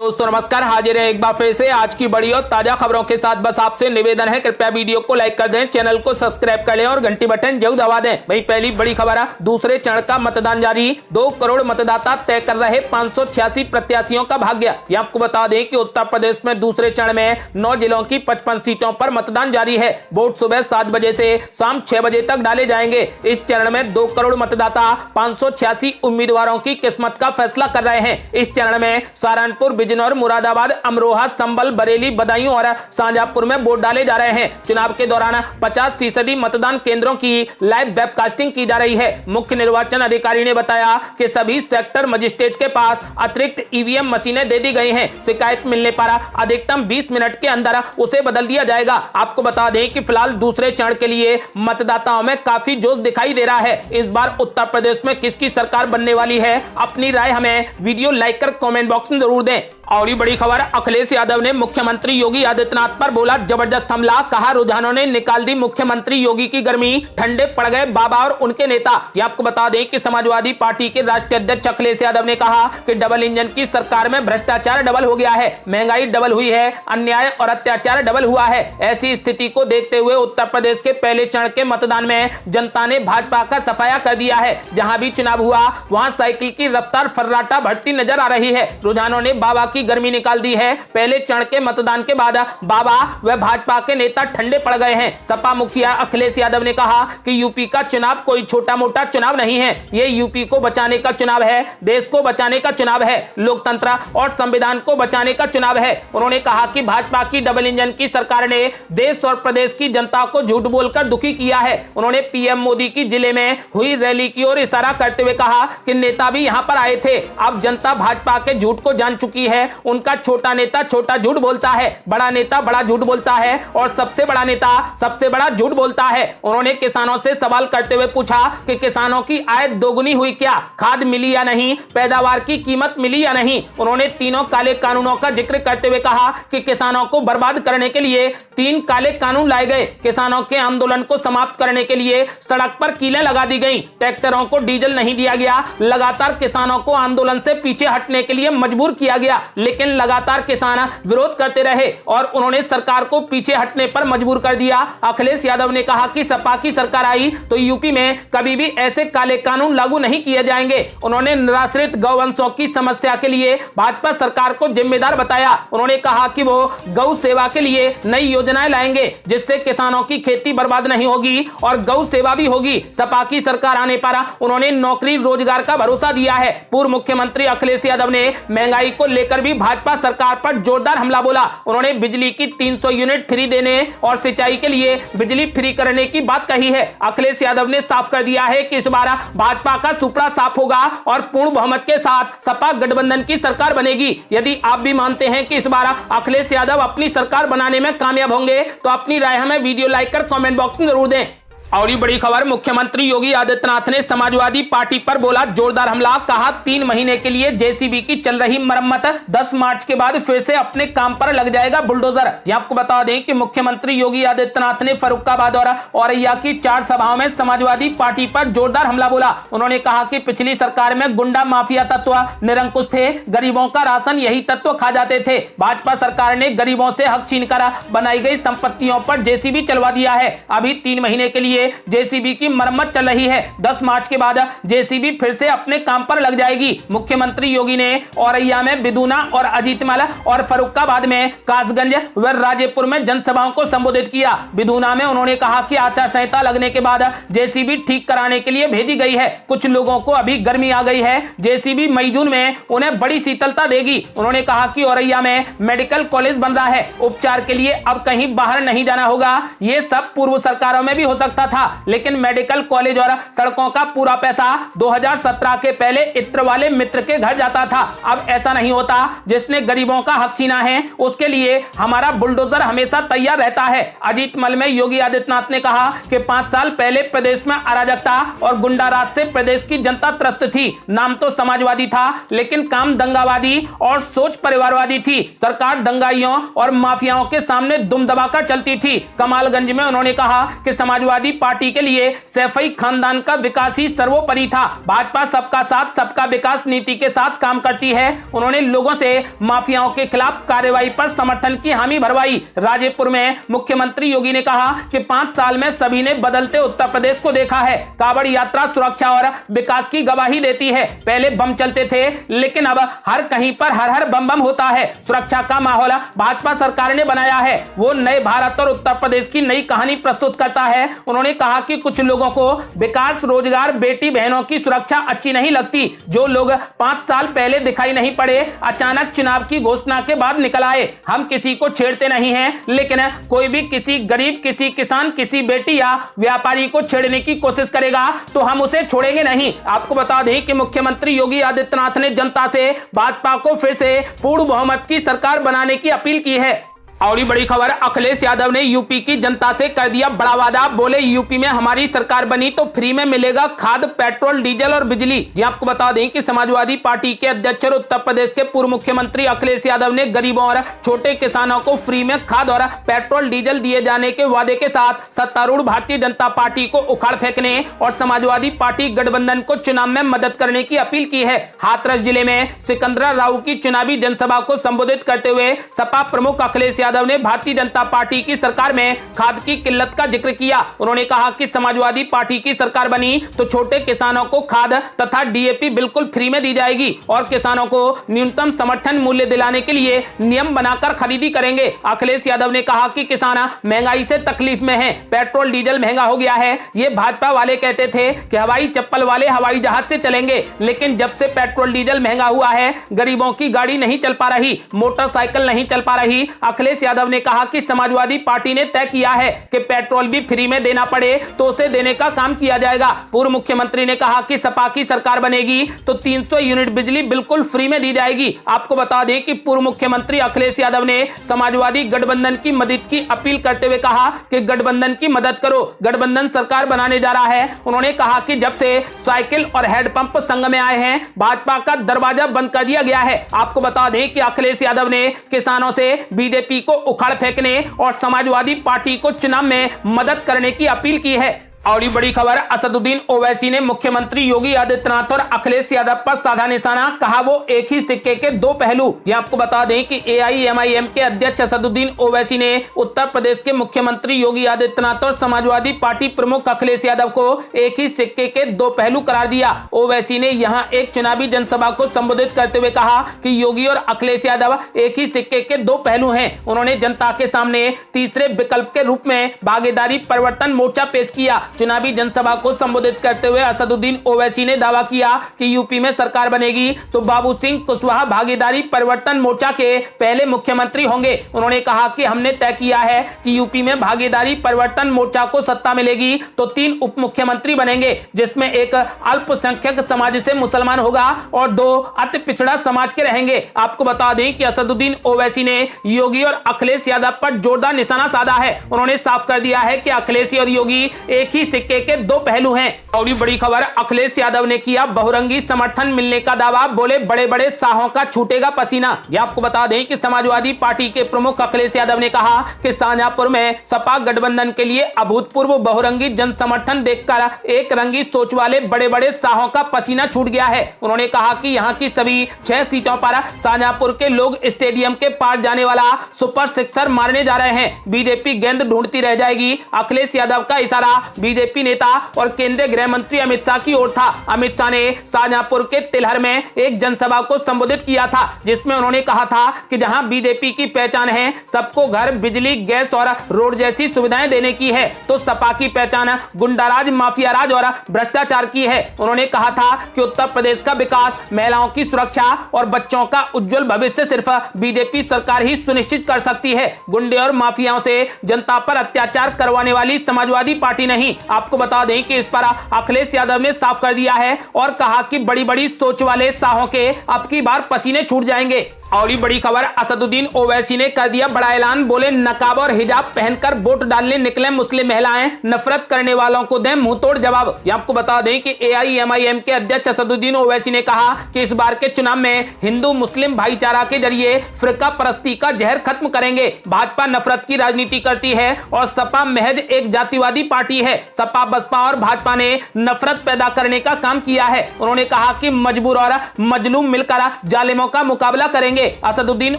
दोस्तों नमस्कार, हाजिर है एक बार फिर से आज की बड़ी और ताजा खबरों के साथ। बस आपसे निवेदन है, कृपया वीडियो को लाइक कर दें, चैनल को सब्सक्राइब कर लें और घंटी बटन जरूर दबा दें। वहीं पहली बड़ी खबर है, दूसरे चरण का मतदान जारी। 2 करोड़ मतदाता तय कर रहे 586 प्रत्याशियों का भाग्य। ये आपको बता दें कि उत्तर प्रदेश में दूसरे चरण में 9 जिलों की 55 सीटों पर मतदान जारी है। वोट सुबह 7 बजे से शाम 6 बजे तक डाले जाएंगे। इस चरण में 2 करोड़ मतदाता 586 उम्मीदवारों की किस्मत का फैसला कर रहे हैं। इस चरण में सहारनपुर, बिजनौर, मुरादाबाद, अमरोहा, संभल, बरेली, बदायूं और शाहजहांपुर में वोट डाले जा रहे हैं। चुनाव के दौरान 50% मतदान केंद्रों की लाइव वेबकास्टिंग की जा रही है। मुख्य निर्वाचन अधिकारी ने बताया कि सभी सेक्टर मजिस्ट्रेट के पास अतिरिक्त ईवीएम मशीनें दे दी गई हैं। शिकायत मिलने पर अधिकतम 20 मिनट के अंदर उसे बदल दिया जाएगा। आपको बता दें कि फिलहाल दूसरे चरण के लिए मतदाताओं में काफी जोश दिखाई दे रहा है। इस बार उत्तर प्रदेश में किसकी सरकार बनने वाली है, अपनी राय हमें वीडियो लाइक कर कमेंट बॉक्स में जरूर दें। और ये बड़ी खबर, अखिलेश यादव ने मुख्यमंत्री योगी आदित्यनाथ पर बोला जबरदस्त हमला। कहा रुझानों ने निकाल दी मुख्यमंत्री योगी की गर्मी, ठंडे पड़ गए बाबा और उनके नेता। ये आपको बता दें कि समाजवादी पार्टी के राष्ट्रीय अध्यक्ष अखिलेश यादव ने कहा कि डबल इंजन की सरकार में भ्रष्टाचार डबल हो गया है, महंगाई डबल हुई है, अन्याय और अत्याचार डबल हुआ है। ऐसी स्थिति को देखते हुए उत्तर प्रदेश के पहले चरण के मतदान में जनता ने भाजपा का सफाया कर दिया है। जहां भी चुनाव हुआ वहां साइकिल की रफ्तार फर्राटा बढ़ती नजर आ रही है। रुझानों ने बाबा की गर्मी निकाल दी है। पहले चरण के मतदान के बाद बाबा व भाजपा के नेता ठंडे पड़ गए हैं। सपा मुखिया अखिलेश यादव ने कहा कि यूपी का चुनाव कोई छोटा मोटा चुनाव नहीं है, ये यूपी को बचाने का चुनाव है, देश को बचाने का चुनाव है, लोकतंत्र और संविधान को बचाने का चुनाव है। उन्होंने कहा कि भाजपा की डबल इंजन की सरकार ने देश और प्रदेश की जनता को झूठ बोलकर दुखी किया है। उन्होंने पीएम मोदी की जिले में हुई रैली की ओर इशारा करते हुए कहा कि नेता भी यहां पर आए थे। अब जनता भाजपा के झूठ को जान चुकी है। उनका छोटा नेता छोटा झूठ बोलता है, बड़ा नेता बड़ा झूठ बोलता है और सबसे बड़ा नेता सबसे बड़ा झूठ बोलता है। उन्होंने किसानों से सवाल करते हुए पूछा कि किसानों की आय दोगुनी हुई क्या, खाद मिली या नहीं, पैदावार की कीमत मिली या नहीं। उन्होंने तीनों काले कानूनों का जिक्र करते हुए कहा कि किसानों को बर्बाद करने के लिए 3 काले कानून लाए गए। किसानों के आंदोलन को समाप्त करने के लिए सड़क पर कीलें लगा दी गई, ट्रैक्टरों को डीजल नहीं दिया गया। लगातार किसानों को आंदोलन से पीछे हटने के लिए मजबूर किया गया, लेकिन लगातार किसान विरोध करते रहे और उन्होंने सरकार को पीछे हटने पर मजबूर कर दिया। अखिलेश यादव ने कहा कि सपा की सरकार आई तो यूपी में कभी भी ऐसे काले कानून लागू नहीं किए जाएंगे। उन्होंने निराश्रित गौवंशों की समस्या के लिए भाजपा सरकार को जिम्मेदार बताया। उन्होंने कहा कि वो गौ सेवा के लिए नई योजनाएं लाएंगे जिससे किसानों की खेती बर्बाद नहीं होगी और गौ सेवा भी होगी। सपा की सरकार आने पर उन्होंने नौकरी रोजगार का भरोसा दिया है। पूर्व मुख्यमंत्री अखिलेश यादव ने महंगाई को लेकर भी भाजपा सरकार पर जोरदार हमला बोला। उन्होंने बिजली की 300 यूनिट फ्री देने और सिंचाई के लिए बिजली फ्री करने की बात कही है। अखिलेश यादव ने साफ कर दिया है कि इस बार भाजपा का सुपड़ा साफ होगा और पूर्ण बहुमत के साथ सपा गठबंधन की सरकार बनेगी। यदि आप भी मानते हैं कि इस बार अखिलेश यादव अपनी सरकार बनाने में कामयाब होंगे तो अपनी राय हमें वीडियो लाइक कर कमेंट बॉक्स में जरूर दें। और ये बड़ी खबर, मुख्यमंत्री योगी आदित्यनाथ ने समाजवादी पार्टी पर बोला जोरदार हमला। कहा 3 महीने के लिए जेसीबी की चल रही मरम्मत, 10 मार्च के बाद फिर से अपने काम पर लग जाएगा बुलडोजर। ये आपको बता दें कि मुख्यमंत्री योगी आदित्यनाथ ने फर्रुखाबाद और औरैया की 4 सभाओं में समाजवादी पार्टी पर जोरदार हमला बोला। उन्होंने कहा कि पिछली सरकार में गुंडा माफिया तत्व निरंकुश थे, गरीबों का राशन यही तत्व खा जाते थे। भाजपा सरकार ने गरीबों से हक छीनकर बनाई गई संपत्तियों पर जेसीबी चलवा दिया है। अभी 3 महीने के लिए जेसीबी की मरम्मत चल रही है। 10 मार्च के बाद जेसीबी फिर से अपने काम पर लग जाएगी। मुख्यमंत्री योगी ने औरैया में बिदुना और अजीतमल और फर्रुखाबाद में कासगंज व राजेपुर में जनसभाओं को संबोधित किया। बिदुना में उन्होंने कहा कि आचार संहिता लगने के बाद जेसीबी ठीक कराने के लिए भेजी गई है। कुछ लोगों को अभी गर्मी आ गई है, जेसीबी मई जून में उन्हें बड़ी शीतलता देगी। उन्होंने कहा कि औरैया में मेडिकल कॉलेज बन रहा है, उपचार के लिए अब कहीं बाहर नहीं जाना होगा। ये सब पूर्व सरकारों में भी हो सकता था, लेकिन मेडिकल कॉलेज और सड़कों का पूरा पैसा 2017 के पहले इत्र वाले मित्र के घर जाता था। अब ऐसा नहीं होता। जिसने गरीबों का हक छीना है उसके लिए हमारा बुलडोजर हमेशा तैयार रहता है। अजीतमल में योगी आदित्यनाथ ने कहा कि 5 साल पहले प्रदेश में अराजकता और गुंडाराज से प्रदेश की जनता त्रस्त थी। नाम तो समाजवादी था लेकिन काम दंगावादी और सोच परिवारवादी थी। सरकार दंगाइयों और माफियाओं के सामने दुम दबाकर चलती थी। कमालगंज में उन्होंने कहा कि समाजवादी पार्टी के लिए सैफई खानदान का विकास ही सर्वोपरि था। भाजपा सबका साथ सबका विकास नीति के साथ काम करती है। उन्होंने लोगों से माफियाओं के खिलाफ कार्रवाई पर समर्थन की हामी भरवाई। राजेपुर में मुख्यमंत्री योगी ने कहा कि 5 साल में सभी ने बदलते उत्तर प्रदेश को देखा है। कांवड़ यात्रा सुरक्षा और विकास की गवाही देती है। पहले बम चलते थे, लेकिन अब हर कहीं पर हर हर बम बम होता है। सुरक्षा का माहौल भाजपा सरकार ने बनाया है। वो नए भारत और उत्तर प्रदेश की नई कहानी प्रस्तुत करता है। उन्होंने कहा कि कुछ लोगों को विकास, रोजगार, बेटी बहनों की सुरक्षा अच्छी नहीं लगती। जो लोग 5 साल पहले दिखाई नहीं पड़े, अचानक चुनाव की घोषणा के बाद निकल आए। हम किसी को छेड़ते नहीं हैं, लेकिन कोई भी किसी गरीब, किसी किसान, किसी बेटी या व्यापारी को छेड़ने की कोशिश करेगा तो हम उसे छोड़ेंगे नहीं। आपको बता दें कि मुख्यमंत्री योगी आदित्यनाथ ने जनता से भाजपा को फिर से पूर्ण बहुमत की सरकार बनाने की अपील की है। और बड़ी खबर, अखिलेश यादव ने यूपी की जनता से कर दिया बड़ा वादा। बोले यूपी में हमारी सरकार बनी तो फ्री में मिलेगा खाद, पेट्रोल, डीजल और बिजली। जी आपको बता दें कि समाजवादी पार्टी के अध्यक्ष और उत्तर प्रदेश के पूर्व मुख्यमंत्री अखिलेश यादव ने गरीबों और छोटे किसानों को फ्री में खाद और पेट्रोल डीजल दिए जाने के वादे के साथ सत्तारूढ़ भारतीय जनता पार्टी को उखाड़ फेंकने और समाजवादी पार्टी गठबंधन को चुनाव में मदद करने की अपील की है। हाथरस जिले में सिकंदराबाद की चुनावी जनसभा को संबोधित करते हुए सपा प्रमुख अखिलेश यादव ने भारतीय जनता पार्टी की सरकार में खाद की किल्लत का जिक्र किया। उन्होंने कहा कि समाजवादी पार्टी की सरकार बनी तो छोटे किसानों को खाद तथा डीएपी बिल्कुल फ्री में दी जाएगी और किसानों को न्यूनतम समर्थन मूल्य दिलाने के लिए नियम बनाकर खरीदी करेंगे। अखिलेश यादव ने कहा कि किसान महंगाई से तकलीफ में हैं, पेट्रोल डीजल महंगा हो गया है। ये भाजपा वाले कहते थे कि हवाई चप्पल वाले हवाई जहाज से चलेंगे, लेकिन जब से पेट्रोल डीजल महंगा हुआ है, गरीबों की गाड़ी नहीं चल पा रही, मोटरसाइकिल नहीं चल पा रही। अखिलेश यादव ने कहा कि समाजवादी पार्टी ने तय किया है कि पेट्रोल भी फ्री में देना पड़े तो उसे देने का काम किया जाएगा। पूर्व मुख्यमंत्री ने कहा कि सपा की सरकार बनेगी तो 300 यूनिट बिजली बिल्कुल फ्री में दी जाएगी। आपको बता दें कि पूर्व मुख्यमंत्री अखिलेश यादव ने समाजवादी गठबंधन की मदद की अपील करते हुए कहा कि गठबंधन की मदद करो, गठबंधन सरकार बनाने जा रहा है। उन्होंने कहा कि जब से साइकिल और हेडपंप संघ में आए हैं, भाजपा का दरवाजा बंद कर दिया गया है। आपको बता दें कि अखिलेश यादव ने किसानों से बीजेपी को उखाड़ फेंकने और समाजवादी पार्टी को चुनाव में मदद करने की अपील की है। और ये बड़ी खबर, असदुद्दीन ओवैसी ने मुख्यमंत्री योगी आदित्यनाथ और अखिलेश यादव पर साधा निशाना, कहा वो एक ही सिक्के के दो पहलू। ये आपको बता दें कि एआईएमआईएम के अध्यक्ष असदुद्दीन ओवैसी ने उत्तर प्रदेश के मुख्यमंत्री योगी आदित्यनाथ और समाजवादी पार्टी प्रमुख अखिलेश यादव को एक ही सिक्के के दो पहलू करार दिया। ओवैसी ने यहाँ एक चुनावी जनसभा को संबोधित करते हुए कहा कि योगी और अखिलेश यादव एक ही सिक्के के दो पहलू हैं। उन्होंने जनता के सामने तीसरे विकल्प के रूप में भागीदारी परिवर्तन मोर्चा पेश किया। चुनावी जनसभा को संबोधित करते हुए असदुद्दीन ओवैसी ने दावा किया कि यूपी में सरकार बनेगी तो बाबू सिंह कुशवाहा भागीदारी परिवर्तन मोर्चा के पहले मुख्यमंत्री होंगे। उन्होंने कहा कि हमने तय किया है कि यूपी में भागीदारी परिवर्तन मोर्चा को सत्ता मिलेगी तो 3 उप मुख्यमंत्री बनेंगे, जिसमें एक अल्पसंख्यक समाज से मुसलमान होगा और 2 अति पिछड़ा समाज के रहेंगे। आपको बता दें कि असदुद्दीन ओवैसी ने योगी और अखिलेश यादव पर जोरदार निशाना साधा है। उन्होंने साफ कर दिया है कि अखिलेश और योगी एक ही सिक्के के दो पहलू हैं। और बड़ी खबर, अखिलेश यादव ने किया बहुरंगी समर्थन मिलने का दावा, बोले बड़े बड़े साहों का छूटेगा पसीना। यह आपको बता दें कि समाजवादी पार्टी के प्रमुख अखिलेश यादव ने कहा कि शाहजहांपुर में सपा गठबंधन के लिए अभूतपूर्व बहुरंगी जन समर्थन देखकर एक रंगी सोच वाले बड़े बड़े साहों का पसीना छूट गया है। उन्होंने कहा कि यहाँ की सभी 6 सीटों पर शाहजहांपुर के लोग स्टेडियम के पार जाने वाला सुपर सिक्सर मारने जा रहे हैं। बीजेपी गेंद ढूंढती रह जाएगी। अखिलेश यादव का इशारा बीजेपी नेता और केंद्रीय गृह मंत्री अमित शाह की ओर था। अमित शाह ने शाहजहांपुर के तिलहर में एक जनसभा को संबोधित किया था, जिसमें उन्होंने कहा था कि जहां बीजेपी की पहचान है सबको घर, बिजली, गैस और रोड जैसी सुविधाएं देने की है, तो सपा की पहचान गुंडाराज, माफियाराज और भ्रष्टाचार की है। उन्होंने कहा था कि उत्तर प्रदेश का विकास, महिलाओं की सुरक्षा और बच्चों का उज्जवल भविष्य सिर्फ बीजेपी सरकार ही सुनिश्चित कर सकती है। गुंडे और माफियाओं से जनता पर अत्याचार करवाने वाली समाजवादी पार्टी नहीं। आपको बता दें कि इस पर अखिलेश यादव ने साफ कर दिया है और कहा कि बड़ी बड़ी सोच वाले साहों के अब की बार पसीने छूट जाएंगे। और ये बड़ी खबर, असदुद्दीन ओवैसी ने कर दिया बड़ा ऐलान, बोले नकाब और हिजाब पहनकर वोट डालने निकले मुस्लिम महिलाएं, नफरत करने वालों को दें मुंहतोड़ जवाब। ये आपको बता दें कि एआईएमआईएम के अध्यक्ष असदुद्दीन ओवैसी ने कहा कि इस बार के चुनाव में हिंदू मुस्लिम भाईचारा के जरिए फिरका परस्ती का जहर खत्म करेंगे। भाजपा नफरत की राजनीति करती है और सपा महज एक जातिवादी पार्टी है। सपा, बसपा और भाजपा ने नफरत पैदा करने का काम किया है। उन्होंने कहा कि मजबूर और मजलूम मिलकर जालिमों का मुकाबला करेंगे। असदुद्दीन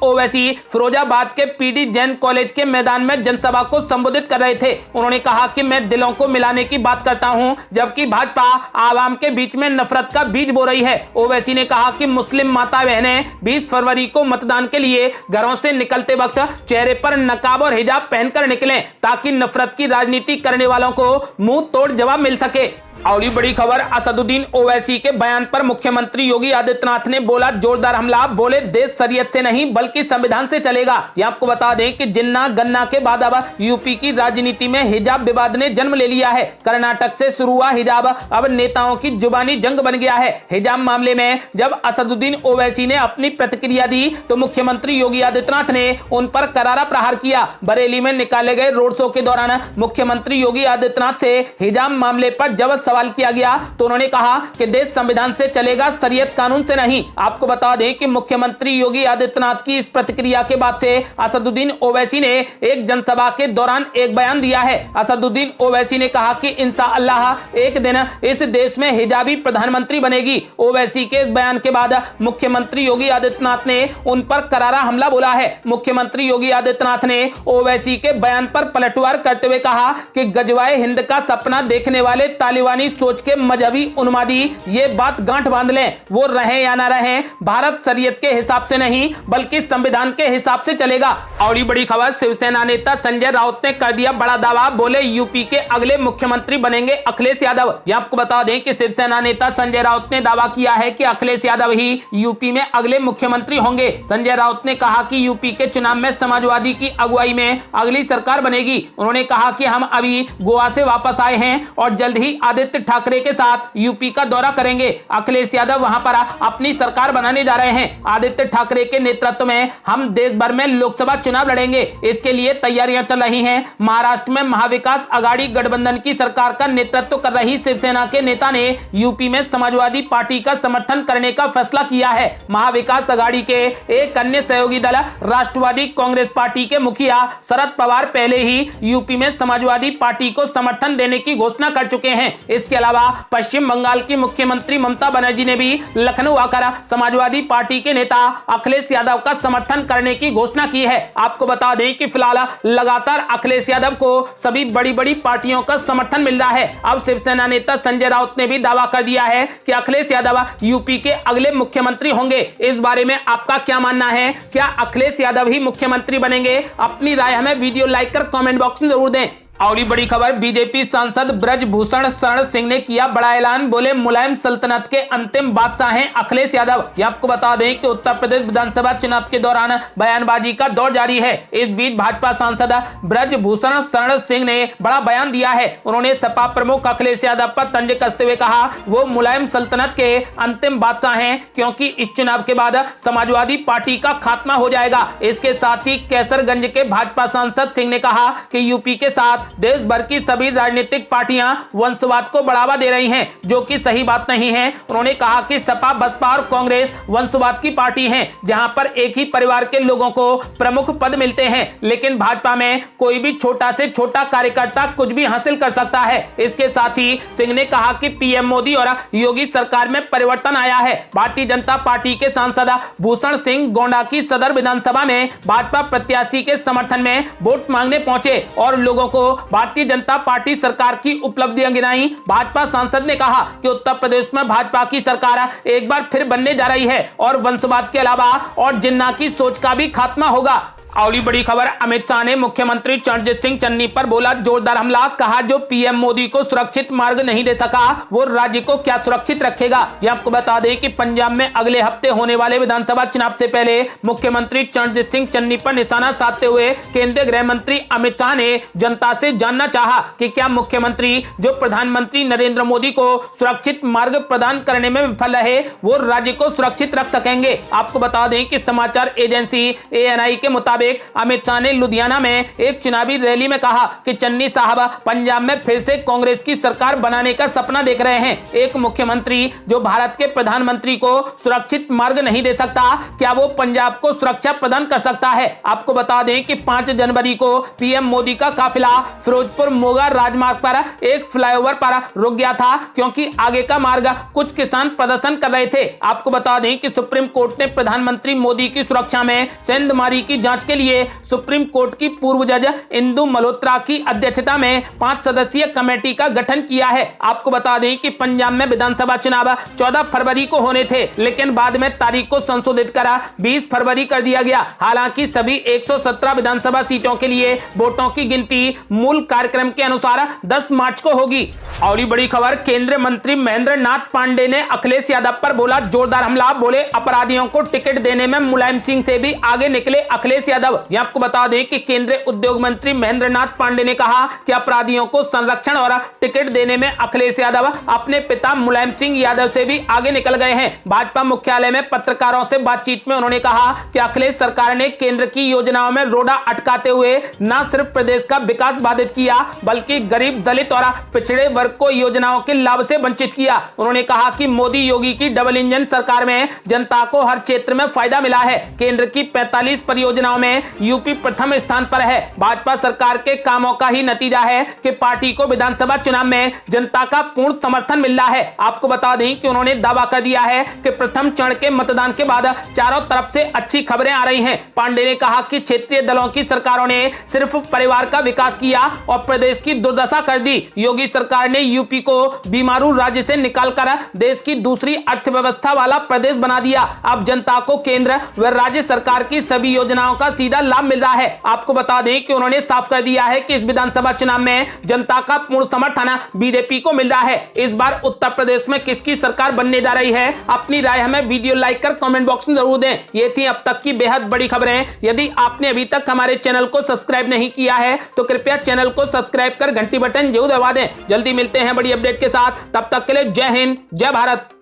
ओवैसी फिरोजाबाद के पीडी जैन कॉलेज के मैदान में जनसभा को संबोधित कर रहे थे। उन्होंने कहा कि मैं दिलों को मिलाने की बात करता हूं, जबकि भाजपा आवाम के बीच में नफरत का बीज बो रही है। ओवैसी ने कहा कि मुस्लिम माता बहनें 20 फरवरी को मतदान के लिए घरों से निकलते वक्त चेहरे पर नकाब और हिजाब पहनकर निकलें, ताकि नफरत की राजनीति करने वालों को मुंह तोड़ जवाब मिल सके। और बड़ी खबर, असदुद्दीन ओवैसी के बयान पर मुख्यमंत्री योगी आदित्यनाथ ने बोला जोरदार हमला। बोले देश शरीयत से नहीं बल्कि संविधान से चलेगा। ये आपको बता दें कि जिन्ना गन्ना के बाद अब यूपी की राजनीति में हिजाब विवाद ने जन्म ले लिया है। कर्नाटक से शुरू हुआ हिजाब अब नेताओं की जुबानी जंग बन गया है। हिजाब मामले में जब असदुद्दीन ओवैसी ने अपनी प्रतिक्रिया दी तो मुख्यमंत्री योगी आदित्यनाथ ने उन पर करारा प्रहार किया। बरेली में निकाले गए रोड शो के दौरान मुख्यमंत्री योगी आदित्यनाथ से हिजाब मामले पर जब सवाल किया गया तो उन्होंने कहा कि देश संविधान से चलेगा, शरीयत कानून से नहीं। आपको बता दें कि मुख्यमंत्री योगी आदित्यनाथ की इस प्रतिक्रिया के बाद से असदुद्दीन ओवैसी ने एक जनसभा के दौरान एक बयान दिया है। असदुद्दीन ओवैसी ने कहा कि इंशाअल्लाह एक दिन इस देश में हिजाबी प्रधानमंत्री बनेगी। ओवैसी के इस बयान के बाद मुख्यमंत्री योगी आदित्यनाथ ने उन पर करारा हमला बोला है। मुख्यमंत्री योगी आदित्यनाथ ने ओवैसी के बयान पर पलटवार करते हुए कहा कि गजवाए हिंद का सपना देखने वाले तालिबानी सोच के मजहबी उन्मादी ये बात गांठ बांध लें, वो रहे या ना रहे, भारत शरीयत के हिसाब से नहीं बल्कि संविधान के हिसाब से चलेगा। और ये बड़ी खबर, शिवसेना नेता संजय राउत ने कर दिया बड़ा दावा। बोले यूपी के अगले मुख्यमंत्री बनेंगे अखिलेश यादव। ये आपको बता दें कि शिवसेना नेता संजय राउत ने दावा किया है कि अखिलेश यादव ही यूपी में अगले मुख्यमंत्री होंगे। संजय राउत ने कहा कि यूपी के चुनाव में समाजवादी की अगुवाई में अगली सरकार बनेगी। उन्होंने कहा कि हम अभी गोवा से वापस आए हैं और जल्द ही आदित्य ठाकरे के साथ यूपी का दौरा करेंगे। अखिलेश यादव वहां पर अपनी सरकार बनाने जा रहे हैं। आदित्य ठाकरे के नेतृत्व में हम देश भर में लोकसभा चुनाव लड़ेंगे, इसके लिए तैयारियां चल रही हैं। महाराष्ट्र में महाविकास आघाड़ी गठबंधन की सरकार का नेतृत्व कर रही शिवसेना के नेता ने यूपी में समाजवादी पार्टी का समर्थन करने का फैसला किया है। महाविकास आघाड़ी के एक अन्य सहयोगी दल राष्ट्रवादी कांग्रेस पार्टी के मुखिया शरद पवार पहले ही यूपी में समाजवादी पार्टी को समर्थन देने की घोषणा कर चुके हैं। इसके अलावा पश्चिम बंगाल की मुख्यमंत्री ममता बनर्जी ने भी लखनऊ आकर समाजवादी पार्टी के नेता अखिलेश यादव का समर्थन करने की घोषणा की है। आपको बता दें कि फिलहाल लगातार अखिलेश यादव को सभी बड़ी बड़ी पार्टियों का समर्थन मिल रहा है। अब शिवसेना नेता संजय राउत ने भी दावा कर दिया है कि अखिलेश यादव यूपी के अगले मुख्यमंत्री होंगे। इस बारे में आपका क्या मानना है? क्या अखिलेश यादव ही मुख्यमंत्री बनेंगे? अपनी राय हमें वीडियो लाइक कर कमेंट बॉक्स में जरूर दें। और ये बड़ी खबर, बीजेपी सांसद ब्रजभूषण शरण सिंह ने किया बड़ा ऐलान। बोले मुलायम सल्तनत के अंतिम बादशाह हैं अखिलेश यादव। ये आपको बता दें कि उत्तर प्रदेश विधानसभा चुनाव के दौरान बयानबाजी का दौर जारी है। इस बीच भाजपा सांसद ब्रजभूषण शरण सिंह ने बड़ा बयान दिया है। उन्होंने सपा प्रमुख अखिलेश यादव पर तंज कसते हुए कहा वो मुलायम सल्तनत के अंतिम बादशाह हैं, क्योंकि इस चुनाव के बाद समाजवादी पार्टी का खात्मा हो जाएगा। इसके साथ ही कैसरगंज के भाजपा सांसद सिंह ने कहा कि यूपी के साथ देश भर की सभी राजनीतिक पार्टियां वंशवाद को बढ़ावा दे रही हैं, जो कि सही बात नहीं है। उन्होंने कहा कि सपा, बसपा और कांग्रेस वंशवाद की पार्टी हैं, जहां पर एक ही परिवार के लोगों को प्रमुख पद मिलते हैं, लेकिन भाजपा में कोई भी छोटा से छोटा कार्यकर्ता कुछ भी हासिल कर सकता है। इसके साथ ही सिंह ने कहा कि पीएम मोदी और योगी सरकार में परिवर्तन आया है। भारतीय जनता पार्टी के सांसद भूषण सिंह गोंडा की सदर विधानसभा में भाजपा प्रत्याशी के समर्थन में वोट मांगने पहुंचे और लोगों को भारतीय जनता पार्टी सरकार की उपलब्धियां गिनाई। भाजपा सांसद ने कहा कि उत्तर प्रदेश में भाजपा की सरकार एक बार फिर बनने जा रही है और वंशवाद के अलावा और जिन्ना की सोच का भी खात्मा होगा। और बड़ी खबर, अमित शाह ने मुख्यमंत्री चरणजीत सिंह चन्नी पर बोला जोरदार हमला। कहा जो पीएम मोदी को सुरक्षित मार्ग नहीं दे सका वो राज्य को क्या सुरक्षित रखेगा। ये आपको बता दें कि पंजाब में अगले हफ्ते होने वाले विधानसभा चुनाव से पहले मुख्यमंत्री चरणजीत सिंह चन्नी पर निशाना साधते हुए केंद्रीय गृह मंत्री अमित शाह ने जनता से जानना चाहा कि क्या मुख्यमंत्री जो प्रधानमंत्री नरेंद्र मोदी को सुरक्षित मार्ग प्रदान करने में विफल रहे वो राज्य को सुरक्षित रख सकेंगे। आपको बता दें कि समाचार एजेंसी ANI के मुताबिक मुताबिक अमित शाह ने लुधियाना में एक चुनावी रैली में कहा कि चन्नी साहब पंजाब में फिर से कांग्रेस की सरकार बनाने का सपना देख रहे हैं। एक मुख्यमंत्री जो भारत के प्रधानमंत्री को सुरक्षित मार्ग नहीं दे सकता, क्या वो पंजाब को सुरक्षा प्रदान कर सकता है? आपको बता दें कि 5 जनवरी को पीएम मोदी का काफिला फिरोजपुर मोगा राजमार्ग पर एक फ्लाईओवर पर रुक गया था, क्योंकि आगे का मार्ग कुछ किसान प्रदर्शन कर रहे थे। आपको बता दें कि सुप्रीम कोर्ट ने प्रधानमंत्री मोदी की सुरक्षा में सेंधमारी की जांच के लिए सुप्रीम कोर्ट की पूर्व जज इंदु मल्होत्रा की अध्यक्षता में 5 सदस्यीय कमेटी का गठन किया है। आपको बता दें कि पंजाब में विधानसभा चुनाव 14 फरवरी को होने थे, लेकिन बाद में तारीख को संशोधित कर 20 फरवरी कर दिया गया। हालांकि सभी 117 विधानसभा सीटों के लिए वोटों की गिनती मूल कार्यक्रम के अनुसार 10 मार्च को होगी। और ये बड़ी खबर, केंद्रीय मंत्री महेंद्र नाथ पांडे ने अखिलेश यादव पर बोला जोरदार हमला। बोले अपराधियों को टिकट देने में मुलायम सिंह से भी आगे निकले अखिलेश यादव। ये आपको बता दें कि केंद्रीय उद्योग मंत्री महेंद्र नाथ पांडे ने कहा कि अपराधियों को संरक्षण और टिकट देने में अखिलेश यादव अपने पिता मुलायम सिंह यादव से भी आगे निकल गए हैं। भाजपा मुख्यालय में पत्रकारों से बातचीत में उन्होंने कहा कि अखिलेश सरकार ने केंद्र की योजनाओं में रोड़ा अटकाते हुए न सिर्फ प्रदेश का विकास बाधित किया, बल्कि गरीब, दलित और पिछड़े वर्ग को योजनाओं के लाभ से वंचित किया। उन्होंने कहा कि मोदी योगी की डबल इंजन सरकार में जनता को हर क्षेत्र में फायदा मिला है। केंद्र की 45 परियोजनाओं में यूपी प्रथम स्थान पर है। भाजपा सरकार के कामों का ही नतीजा है कि पार्टी को विधानसभा चुनाव में जनता का पूर्ण समर्थन मिल रहा है। आपको बता दें कि उन्होंने दावा कर दिया है कि प्रथम चरण के मतदान के बाद चारों तरफ से अच्छी खबरें आ रही हैं। पांडे ने कहा कि क्षेत्रीय दलों की सरकारों ने सिर्फ परिवार का विकास किया और प्रदेश की दुर्दशा कर दी। योगी सरकार ने यूपी को बीमारू राज्य से निकालकर देश की दूसरी अर्थव्यवस्था वाला प्रदेश बना दिया। अब जनता को केंद्र व राज्य सरकार की सभी योजनाओं का सीधा लाभ मिल रहा है। आपको बता दें कि उन्होंने साफ कर दिया है कि इस विधानसभा चुनाव में जनता का पूर्ण समर्थन बीजेपी को मिल रहा है। इस बार उत्तर प्रदेश में किसकी सरकार बनने जा रही है, अपनी राय हमें वीडियो लाइक कर कमेंट बॉक्स में जरूर दें। ये थी अब तक की बेहद बड़ी खबरें। यदि आपने अभी तक हमारे चैनल को सब्सक्राइब नहीं किया है तो कृपया चैनल को सब्सक्राइब कर घंटी बटन जरूर दबा दें। जल्दी मिलते हैं बड़ी अपडेट के साथ, तब तक के लिए जय हिंद, जय भारत।